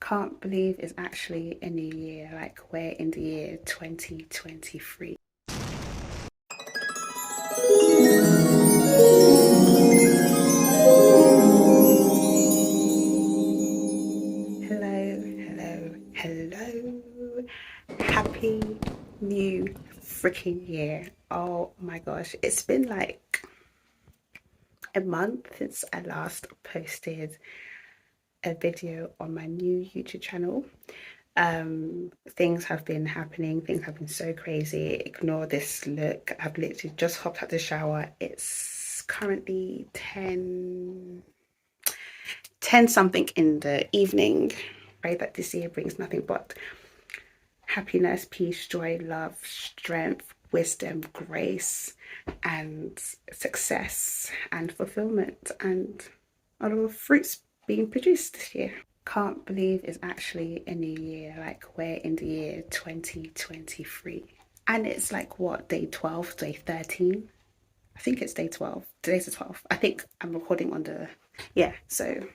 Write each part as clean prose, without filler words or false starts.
Can't believe it's actually a new year. Like, we're in the year 2023. Hello, hello, hello. Happy new freaking year. Oh my gosh, it's been like a month since I last posted a video on my new YouTube channel. Things have been happening, things have been so crazy. Ignore this look. I've literally just hopped out the shower. It's currently 10 something in the evening. Pray that this year brings nothing but happiness, peace, joy, love, strength, wisdom, grace, and success and fulfillment, and a lot of fruits being produced this year. Can't believe it's actually a new year. Like, we're in the year 2023. And it's like, what, day 12, day 13? I think it's day 12. Today's the 12th. I think I'm recording on the, yeah, so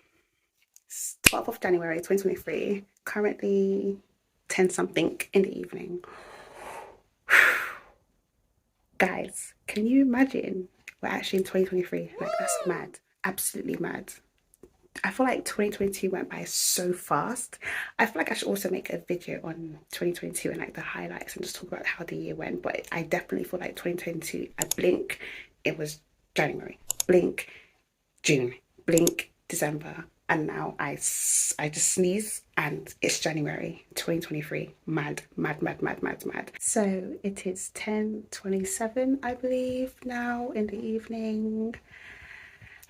it's 12th of January 2023. Currently 10 something in the evening. Guys, can you imagine? We're actually in 2023. Like, that's mad. Absolutely mad. I feel like 2022 went by so fast. I feel like I should also make a video on 2022 and like the highlights and just talk about how the year went. But I definitely feel like 2022, I blink, it was January. Blink, June. Blink, December. And now I just sneeze and it's January 2023. Mad, mad, mad, mad, mad, mad. So it is 10:27, I believe, now in the evening.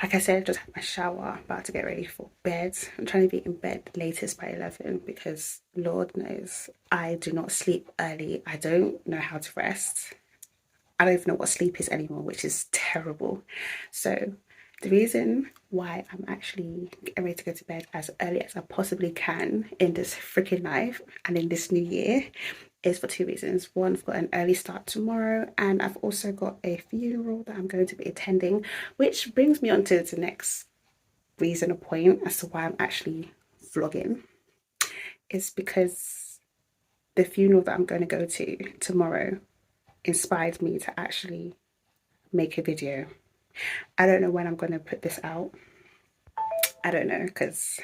Like I said, I just had my shower, about to get ready for bed. I'm trying to be in bed latest by 11 because Lord knows I do not sleep early. I don't know how to rest. I don't even know what sleep is anymore, which is terrible. So the reason why I'm actually getting ready to go to bed as early as I possibly can in this freaking life and in this new year is for two reasons. One, I've got an early start tomorrow, and I've also got a funeral that I'm going to be attending, which brings me on to the next reason or point as to why I'm actually vlogging. Is because the funeral that I'm going to go to tomorrow inspired me to actually make a video. I don't know when I'm going to put this out. I don't know, because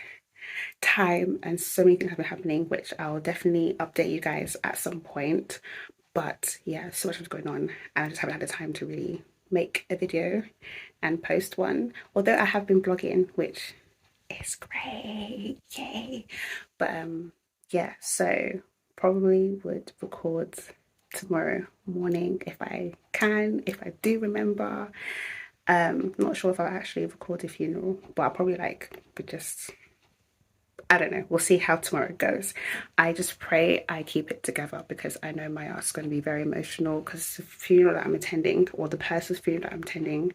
time and so many things have been happening, which I'll definitely update you guys at some point. But yeah, so much was going on and I just haven't had the time to really make a video and post one. Although I have been blogging, which is great, yay. But yeah, so probably would record tomorrow morning if I can, if I do remember. Not sure if I'll actually record a funeral, but I'll probably like just, I don't know. We'll see how tomorrow goes. I just pray I keep it together because I know my ass is going to be very emotional because the funeral that I'm attending, or the person's funeral that I'm attending,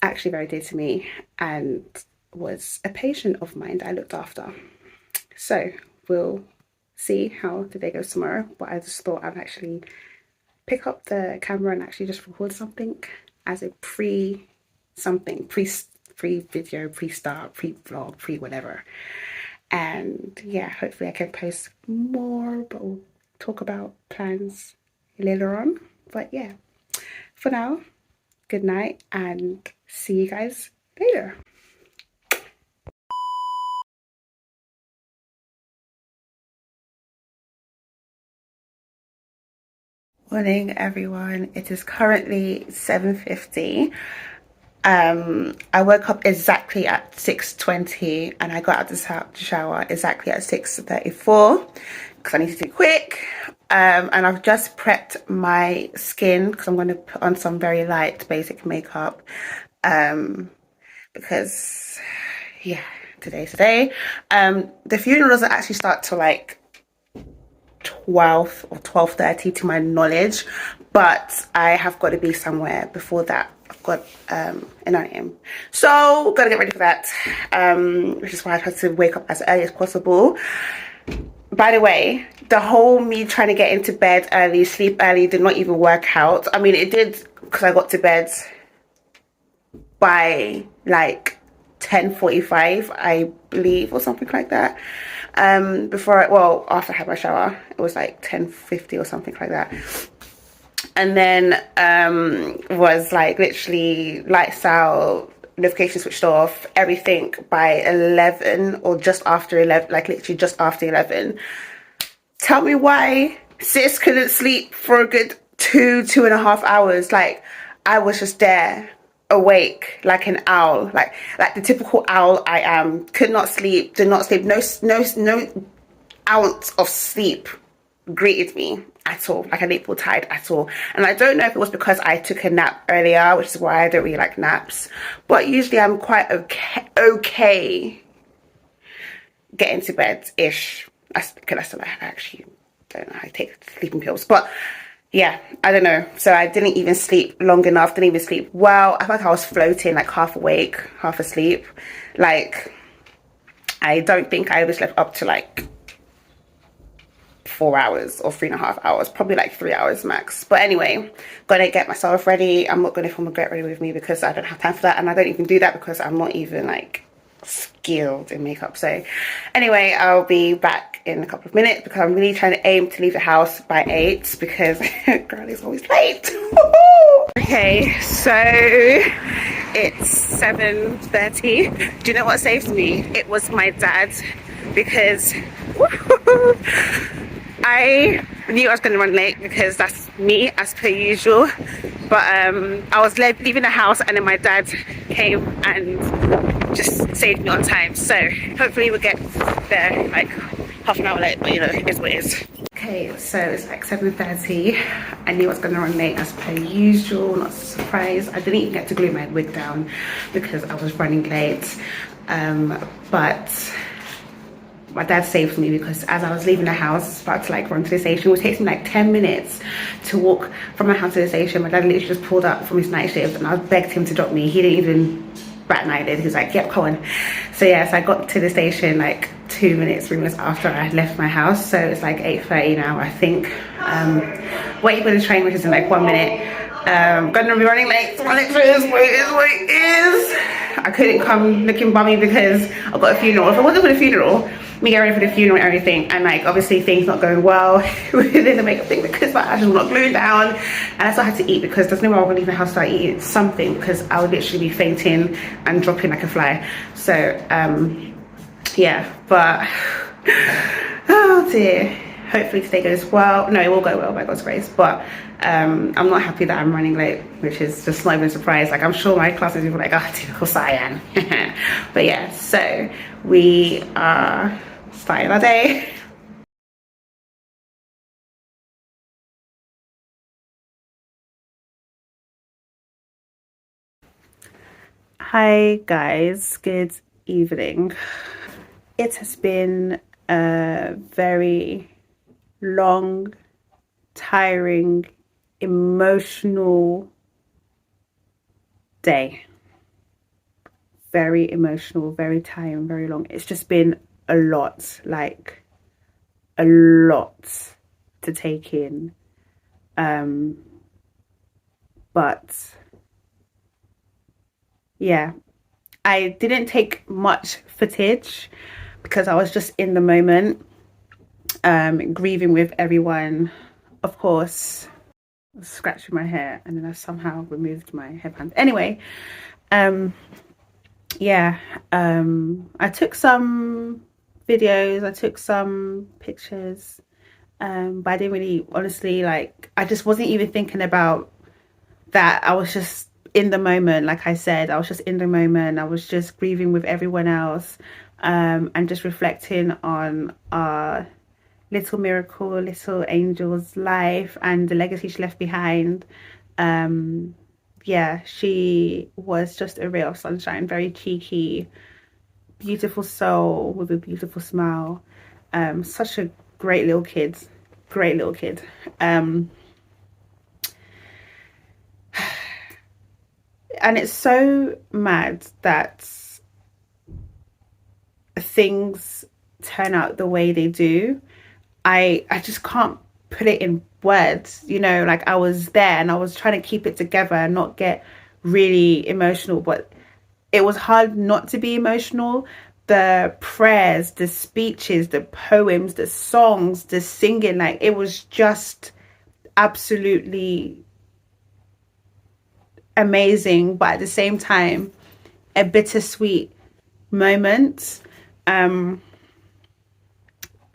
actually very dear to me and was a patient of mine that I looked after. So we'll see how the day goes tomorrow. But I just thought I'd actually pick up the camera and actually just record something as a pre-something, pre-video, pre-start, pre-vlog, pre-whatever. And yeah, hopefully I can post more, but we'll talk about plans later on. But yeah, for now, good night and see you guys later. Morning everyone, it is currently 7:50. I woke up exactly at 6:20 and I got out the shower exactly at 6:34 because I need to be quick. And I've just prepped my skin because I'm going to put on some very light basic makeup because yeah, today's the day. The funeral doesn't actually start till like 12 or 12:30 to my knowledge, but I have got to be somewhere before that. I've got an 9 a.m. so gotta get ready for that, which is why I try to wake up as early as possible. By the way, the whole me trying to get into bed early, sleep early did not even work out. I mean, it did because I got to bed by like 10:45, I believe, or something like that. well, after I had my shower. It was like 10:50 or something like that. And then was like literally lights out, notifications switched off, everything by 11 or just after 11, like literally just after 11. Tell me why sis couldn't sleep for a good 2.5 hours. Like, I was just there, awake like an owl, like the typical owl I am. Could not sleep, did not sleep. No ounce of sleep greeted me at all, like an April tide at all. And I don't know if it was because I took a nap earlier, which is why I don't really like naps. But usually I'm quite okay getting to bed ish. I still actually don't know. I take sleeping pills, but yeah, I don't know. So I didn't even sleep long enough. Didn't even sleep well. I felt like I was floating, like half awake, half asleep. Like, I don't think I ever slept up to like 4 hours or 3.5 hours, probably like 3 hours max. But anyway, gonna get myself ready. I'm not gonna film a get ready with me because I don't have time for that, and I don't even do that because I'm not even like skilled in makeup. So anyway, I'll be back in a couple of minutes because I'm really trying to aim to leave the house by 8 because girl is always late. Okay, so it's 7:30. Do you know what saved me? It was my dad, because I knew I was going to run late because that's me as per usual. But I was leaving the house and then my dad came and just saved me on time. So hopefully we'll get there like half an hour late, but you know, it is what it is. Okay, so it's like 7:30. I knew I was going to run late as per usual, not surprised. I didn't even get to glue my wig down because I was running late. But my dad saved me because as I was leaving the house, about to like run to the station, it would take me like 10 minutes to walk from my house to the station. My dad literally just pulled up from his night shift and I begged him to drop me. He didn't even bat an eyelid. He was like, yep, come on. So yeah, so I got to the station like 3 minutes after I left my house. So it's like 8:30 now, I think. Waiting for the train, which is in like 1 minute. Gonna be running late. So my next video is what it is. I couldn't come looking bummy because I've got a funeral. If it wasn't for the funeral, me getting ready for the funeral and everything, and like obviously things not going well within the makeup thing because my lashes were not glued down, and I still had to eat because there's no way I would leave the house without eating something because I would literally be fainting and dropping like a fly. So yeah, but oh dear, hopefully today goes well. No, it will go well by God's grace, but I'm not happy that I'm running late, which is just not even a surprise. Like, I'm sure my classes will be like, oh, typical Cyan. But yeah, so we are starting our day. Hi guys, good evening. It has been a very long, tiring, emotional day. Very emotional, very tiring, very long. It's just been a lot, like a lot to take in. But yeah, I didn't take much footage because I was just in the moment, grieving with everyone. Of course, scratching my hair and then I somehow removed my headband. Anyway, yeah, I took some videos, I took some pictures, but I didn't really, honestly, like, I just wasn't even thinking about that. I was just in the moment. Like I said, I was just in the moment. I was just grieving with everyone else, and just reflecting on our little miracle, little angel's life and the legacy she left behind. Yeah, she was just a ray of sunshine, very cheeky, beautiful soul with a beautiful smile. Such a great little kid, great little kid. And it's so mad that things turn out the way they do. I just can't put it in words, you know. Like, I was there and I was trying to keep it together and not get really emotional, but it was hard not to be emotional the prayers, the speeches, the poems, the songs, the singing, like it was just absolutely amazing, but at the same time a bittersweet moment.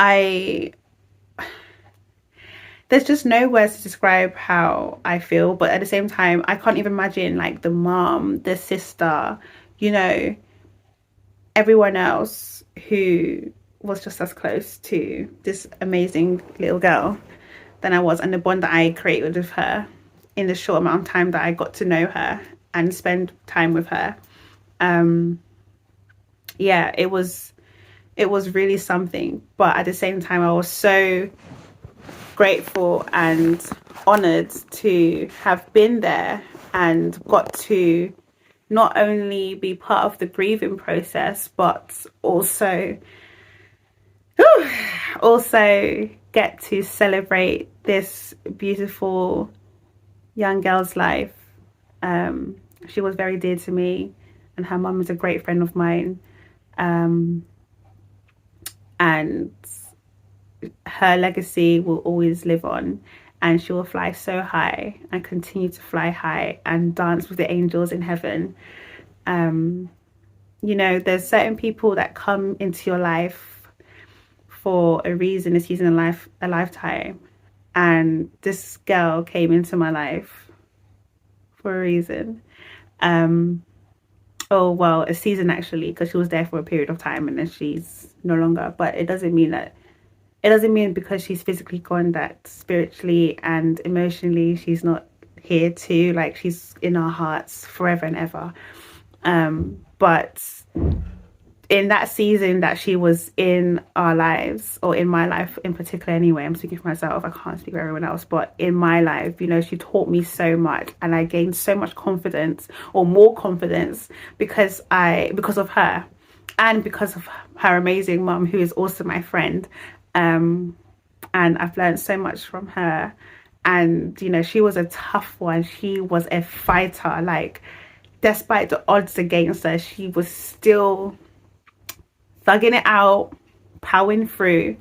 I There's just no words to describe how I feel, but at the same time I can't even imagine like the mom, the sister, you know, everyone else who was just as close to this amazing little girl than I was, and the bond that I created with her in the short amount of time that I got to know her and spend time with her. Yeah, it was really something. But at the same time, I was so grateful and honored to have been there and got to not only be part of the grieving process, but also get to celebrate this beautiful young girl's life. She was very dear to me, and her mum is a great friend of mine. And her legacy will always live on, and she will fly so high and continue to fly high and dance with the angels in heaven. You know, there's certain people that come into your life for a reason, a season of life, a lifetime. And this girl came into my life for a reason. Oh, well, a season actually, because she was there for a period of time and then she's no longer. But it doesn't mean because she's physically gone that spiritually and emotionally she's not here too. Like, she's in our hearts forever and ever. But in that season that she was in our lives, or in my life in particular anyway, I'm speaking for myself, I can't speak for everyone else, but in my life, you know, she taught me so much, and I gained so much confidence, or more confidence, because of her, and because of her amazing mum, who is also my friend. And I've learned so much from her. And you know, she was a tough one, she was a fighter. Like, despite the odds against her, she was still thugging it out, powering through.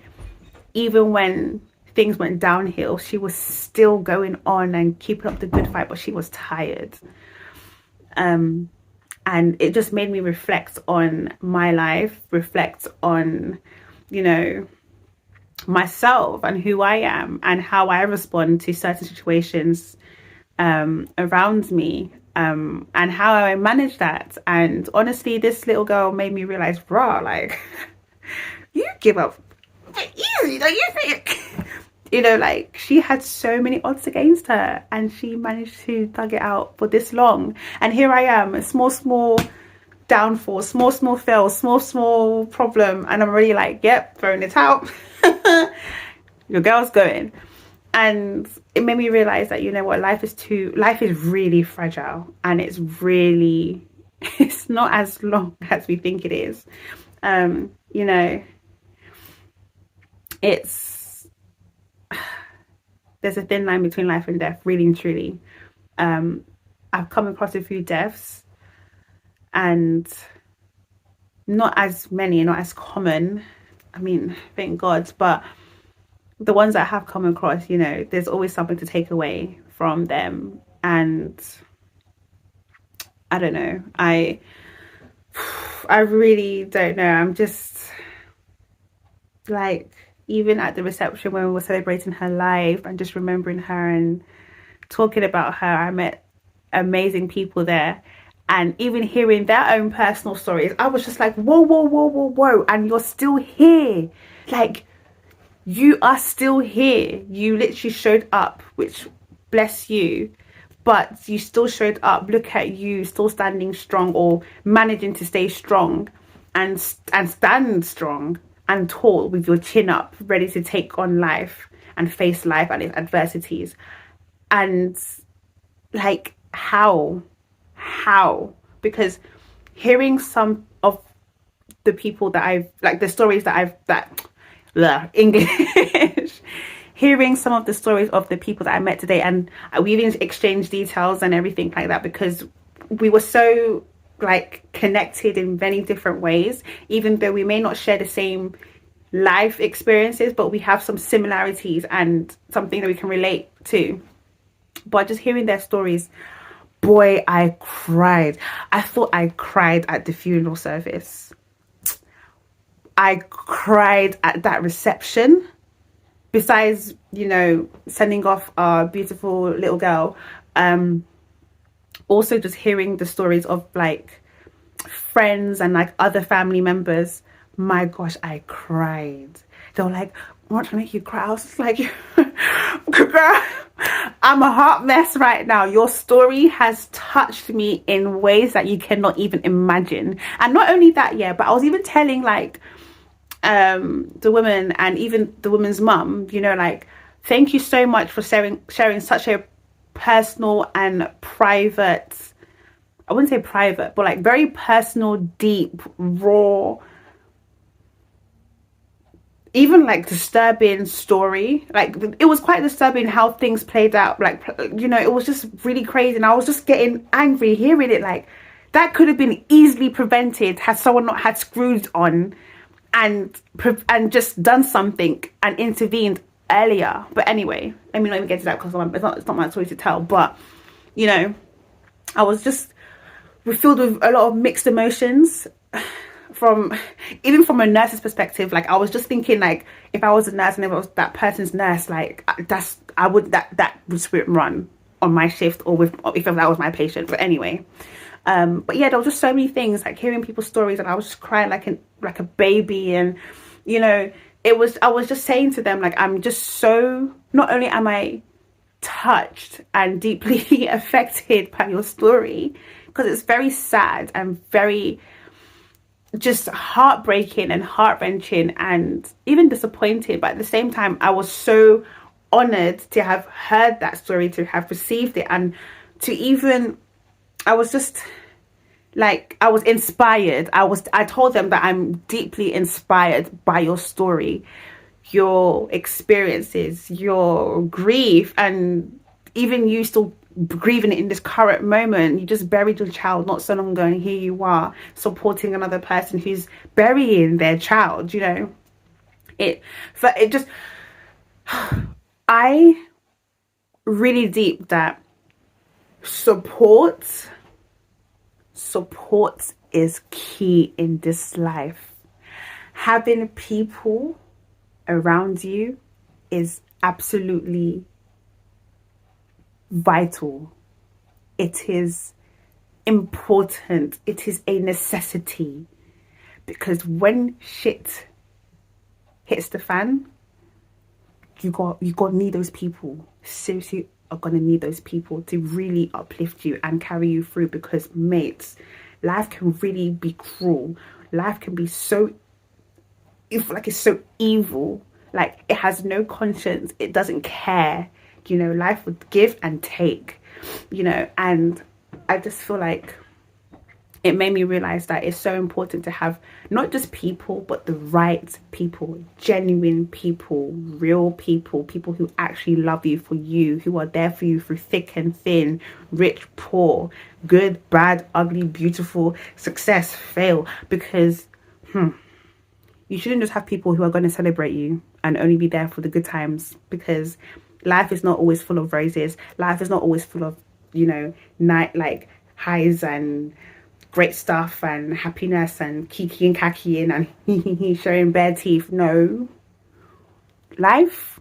Even when things went downhill, she was still going on and keeping up the good fight, but she was tired. And it just made me reflect on my life, reflect on, you know, myself and who I am and how I respond to certain situations around me, and how I manage that. And honestly, this little girl made me realize, raw, like, you give up easy, don't you think? You know, like, she had so many odds against her and she managed to thug it out for this long. And here I am, a small downfall, small fail, small problem, and I'm already like, yep, throwing it out. Your girl's going. And it made me realize that, you know what, life is really fragile, and it's not as long as we think it is. You know, there's a thin line between life and death, really and truly. I've come across a few deaths, and not as many, not as common, I mean, thank God, but the ones that I have come across, you know, there's always something to take away from them. And I don't know, I really don't know. I'm just like, even at the reception when we were celebrating her life and just remembering her and talking about her, I met amazing people there. And even hearing their own personal stories, I was just like, whoa. And you're still here. Like, you are still here. You literally showed up, which, bless you. But you still showed up. Look at you, still standing strong, or managing to stay strong and stand strong and tall with your chin up, ready to take on life and face life and its adversities. And like, how? Because hearing some of the people that I've, like, the stories English, hearing some of the stories of the people that I met today, and we even exchanged details and everything like that, because we were so like connected in many different ways, even though we may not share the same life experiences, but we have some similarities and something that we can relate to. But just hearing their stories, boy, I cried. I thought I cried at the funeral service. I cried at that reception. Besides, you know, sending off our beautiful little girl, also just hearing the stories of like friends and like other family members, my gosh, I cried. They were like, "I want to make you cry." I was just like, girl, I'm a hot mess right now. Your story has touched me in ways that you cannot even imagine. And not only that, yeah, but I was even telling like the woman and even the woman's mum, you know, like, thank you so much for sharing such a personal and private, I wouldn't say private, but like very personal, deep, raw, even like disturbing story. Like, it was quite disturbing how things played out. Like, you know, it was just really crazy, and I was just getting angry hearing it. Like, that could have been easily prevented had someone not had screws on and just done something and intervened earlier. But anyway, let me not even get to that, because it's not my story to tell. But, you know, I was just filled with a lot of mixed emotions, from a nurse's perspective. Like, I was just thinking, like, if I was a nurse and if I was that person's nurse, like, that would spirit run on my shift, or if that was my patient. But anyway, but yeah, there was just so many things, like hearing people's stories, and I was just crying like a baby. And, you know, I was just saying to them, like, I'm just so, not only am I touched and deeply affected by your story, because it's very sad and very just heartbreaking and heart-wrenching and even disappointed, but at the same time I was so honored to have heard that story, to have received it, and to even, I was just like, I was inspired. I told them that I'm deeply inspired by your story, your experiences, your grief, and even you still grieving in this current moment. You just buried your child not so long ago, and here you are supporting another person who's burying their child. You know, it just, I really deep that support is key in this life. Having people around you is absolutely vital. It is important. It is a necessity, because when shit hits the fan, you got to need those people. Seriously, are gonna need those people to really uplift you and carry you through. Because, mates, life can really be cruel. Life can be so, it's so evil. Like, it has no conscience. It doesn't care. You know, life would give and take, you know. And I just feel like it made me realize that it's so important to have not just people, but the right people, genuine people, real people, people who actually love you for you, who are there for you through thick and thin, rich, poor, good, bad, ugly, beautiful, success, fail. Because you shouldn't just have people who are going to celebrate you and only be there for the good times, because life is not always full of roses. Life is not always full of, you know, like highs and great stuff and happiness and kiki and kaki and showing bare teeth. No. Life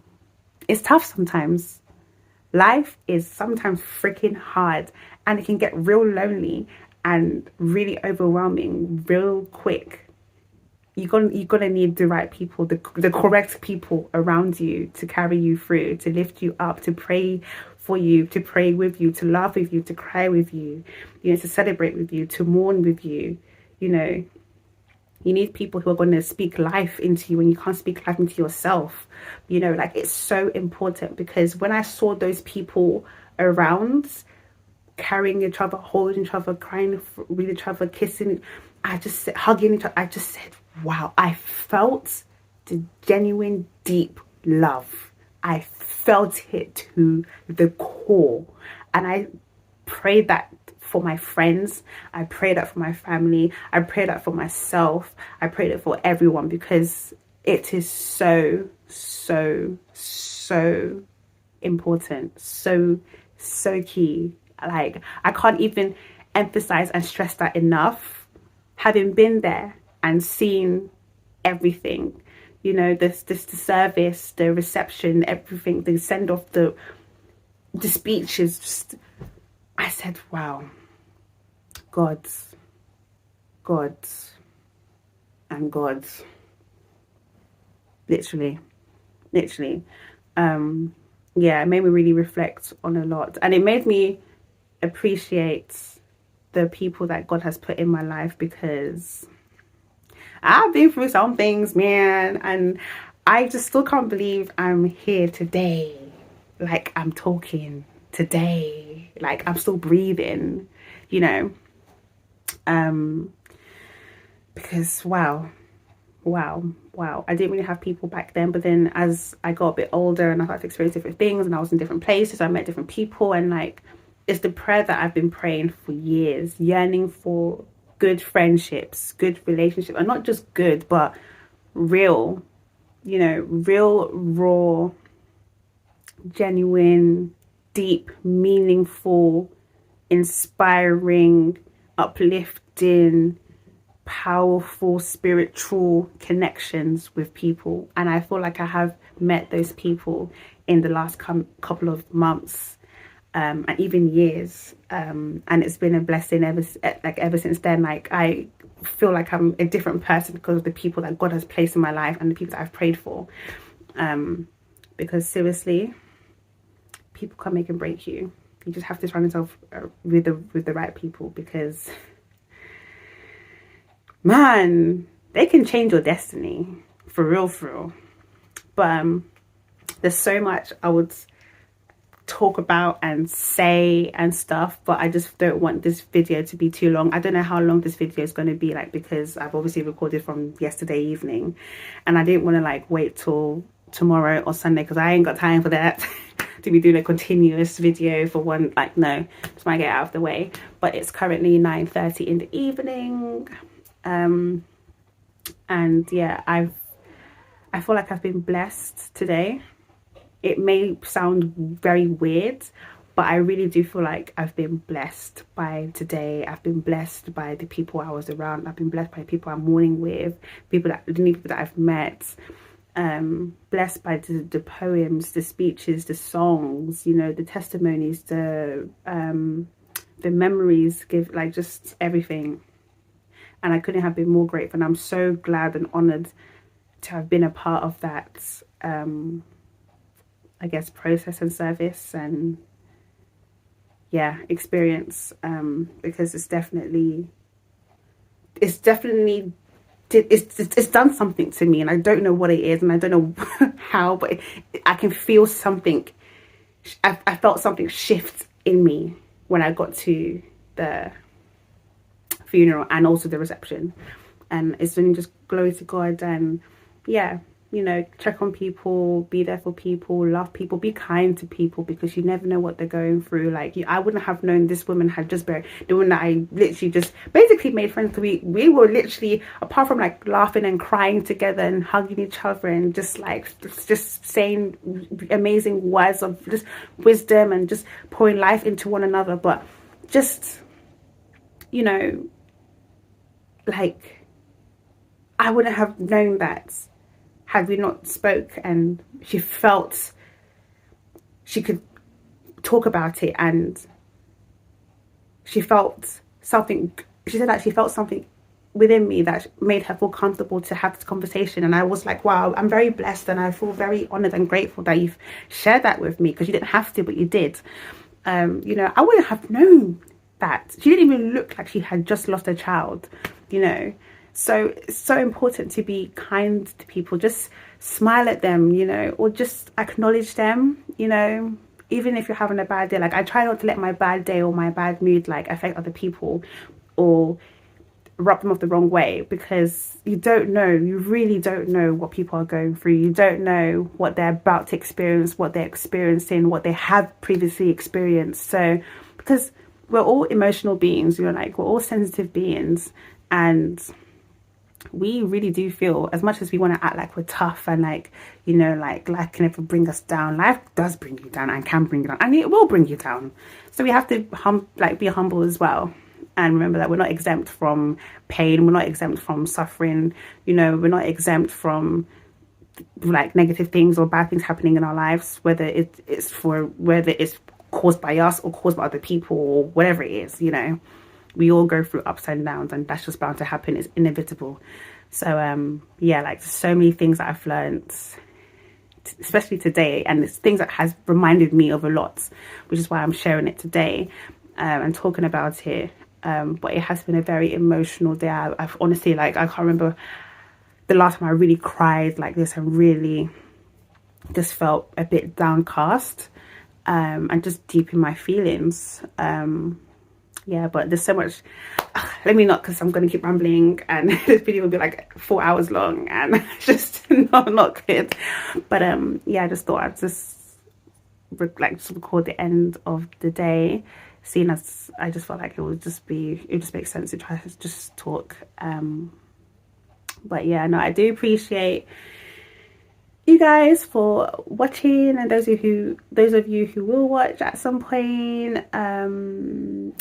is tough sometimes. Life is sometimes freaking hard, and it can get real lonely and really overwhelming real quick. You're gonna need the right people, the correct people around you to carry you through, to lift you up, to pray for you, to pray with you, to laugh with you, to cry with you, you know, to celebrate with you, to mourn with you. You know, you need people who are going to speak life into you when you can't speak life into yourself. You know, like, it's so important, because when I saw those people around, carrying each other, holding each other, crying with each other, kissing, hugging each other, I just said, wow, I felt the genuine deep love. I felt it to the core, and I pray that for my friends. I pray that for my family. I pray that for myself. I pray that for everyone, because it is so, so, so important. So, so key. Like, I can't even emphasize and stress that enough. Having been there and seen everything, you know, the service, the reception, everything, the send off, the speeches, just, I said, wow, God, and God, literally. Yeah, it made me really reflect on a lot, and it made me appreciate the people that God has put in my life, because I've been through some things, man, and I just still can't believe I'm here today. Like, I'm talking today, like I'm still breathing, you know. Because wow, I didn't really have people back then, but then as I got a bit older and I started to experience different things and I was in different places, I met different people, and like, it's the prayer that I've been praying for years, yearning for good friendships, good relationships, and not just good, but real, you know, real, raw, genuine, deep, meaningful, inspiring, uplifting, powerful spiritual connections with people. And I feel like I have met those people in the last couple of months, and even years, and it's been a blessing ever since then. Like, I feel like I'm a different person because of the people that God has placed in my life and the people that I've prayed for, because seriously, people can make and break you. You just have to surround yourself with the right people, because man, they can change your destiny for real. But there's so much I would talk about and say and stuff, but I just don't want this video to be too long. I don't know how long this video is going to be, like, because I've obviously recorded from yesterday evening, and I didn't want to like wait till tomorrow or Sunday, because I ain't got time for that to be doing a continuous video for one. Like, no, just want to get out of the way. But it's currently 9:30 in the evening, and yeah, I feel like I've been blessed today. It may sound very weird, but I really do feel like I've been blessed by today. I've been blessed by the people I was around. I've been blessed by people I'm mourning with, the new people that I've met. Blessed by the poems, the speeches, the songs, you know, the testimonies, the memories, like, just everything. And I couldn't have been more grateful. And I'm so glad and honored to have been a part of that, I guess, process and service and, yeah, experience, because it's definitely done something to me, and I don't know what it is, and I don't know how, but I can feel something. I felt something shift in me when I got to the funeral and also the reception, and it's really just glory to God. And yeah, you know, check on people, be there for people, love people, be kind to people, because you never know what they're going through. Like, I wouldn't have known this woman had just buried the one that I literally just basically made friends with. We were literally, apart from like laughing and crying together and hugging each other and just like just saying amazing words of just wisdom and just pouring life into one another. But just, you know, like, I wouldn't have known that had we not spoke, and she felt she could talk about it, and she felt something. She said that she felt something within me that made her feel comfortable to have this conversation. And I was like, wow, I'm very blessed, and I feel very honored and grateful that you've shared that with me, because you didn't have to, but you did. You know, I wouldn't have known that. She didn't even look like she had just lost a child, you know. So it's so important to be kind to people. Just smile at them, you know, or just acknowledge them, you know, even if you're having a bad day. Like, I try not to let my bad day or my bad mood like affect other people or rub them off the wrong way, because you don't know, you really don't know what people are going through. You don't know what they're about to experience, what they're experiencing, what they have previously experienced. So, because we're all emotional beings, you know, like we're all sensitive beings, and we really do feel, as much as we want to act like we're tough and like, you know, like life can never bring us down. Life does bring you down and can bring you down, and it will bring you down. So we have to be humble as well, and remember that we're not exempt from pain. We're not exempt from suffering. You know, we're not exempt from like negative things or bad things happening in our lives, whether it's caused by us or caused by other people or whatever it is. You know, we all go through ups and downs, and that's just bound to happen. It's inevitable. So yeah, like so many things that I've learned, especially today, and it's things that has reminded me of a lot, which is why I'm sharing it today and talking about it. But it has been a very emotional day. I've honestly, like, I can't remember the last time I really cried like this and really just felt a bit downcast and just deep in my feelings. Yeah, but there's so much. Let me not, because I'm going to keep rambling and this video will be like 4 hours long and just not good. But yeah, I just thought I'd just record the end of the day, seeing as I just felt like it just makes sense to try to just talk. But yeah, no, I do appreciate you guys for watching, and those of you who will watch at some point.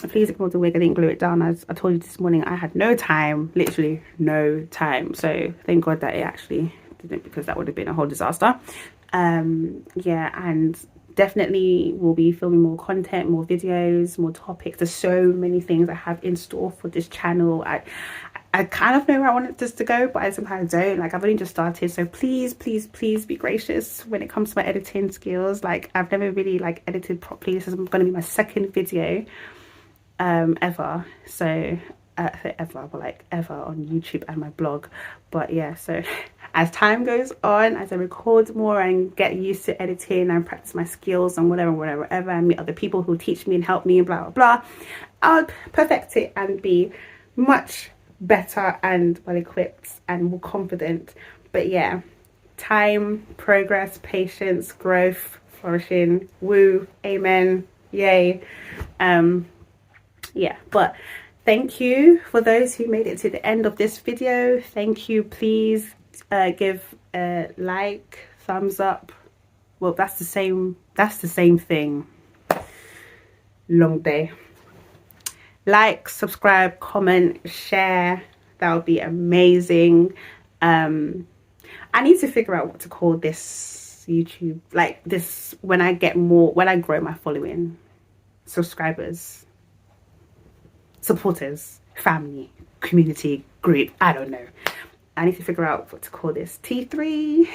Please ignore the wig. I didn't glue it down. As I told you this morning, I had no time, literally no time. So thank God that it actually didn't, because that would have been a whole disaster. Yeah, and definitely will be filming more content, more videos, more topics. There's so many things I have in store for this channel. I kind of know where I want this to go, but I sometimes don't. Like, I've only just started, so please be gracious when it comes to my editing skills. Like, I've never really like edited properly. This is going to be my second video ever. So ever, but like ever on YouTube and my blog. But yeah, so as time goes on, as I record more and get used to editing and practice my skills and whatever, and meet other people who teach me and help me and blah blah blah, I'll perfect it and be much better and well equipped and more confident. But yeah, time, progress, patience, growth, flourishing, woo, amen, yay. Yeah, but thank you for those who made it to the end of this video. Thank you. Please give a like, thumbs up. Well, that's the same thing. Long day. Like, subscribe, comment, share. That would be amazing. I need to figure out what to call this YouTube, like this, when I grow my following, subscribers, supporters, family, community, group. I don't know. I need to figure out what to call this. T3?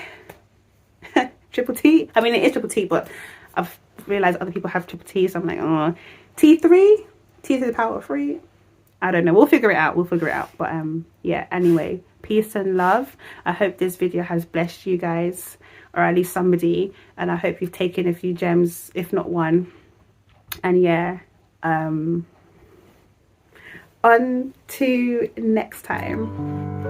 Triple T? I mean, it is triple T, but I've realized other people have triple T, so I'm like, oh, T3? T to the power of 3? I don't know. We'll figure it out. But yeah, anyway, peace and love. I hope this video has blessed you guys, or at least somebody, and I hope you've taken a few gems, if not one. And yeah, on to next time.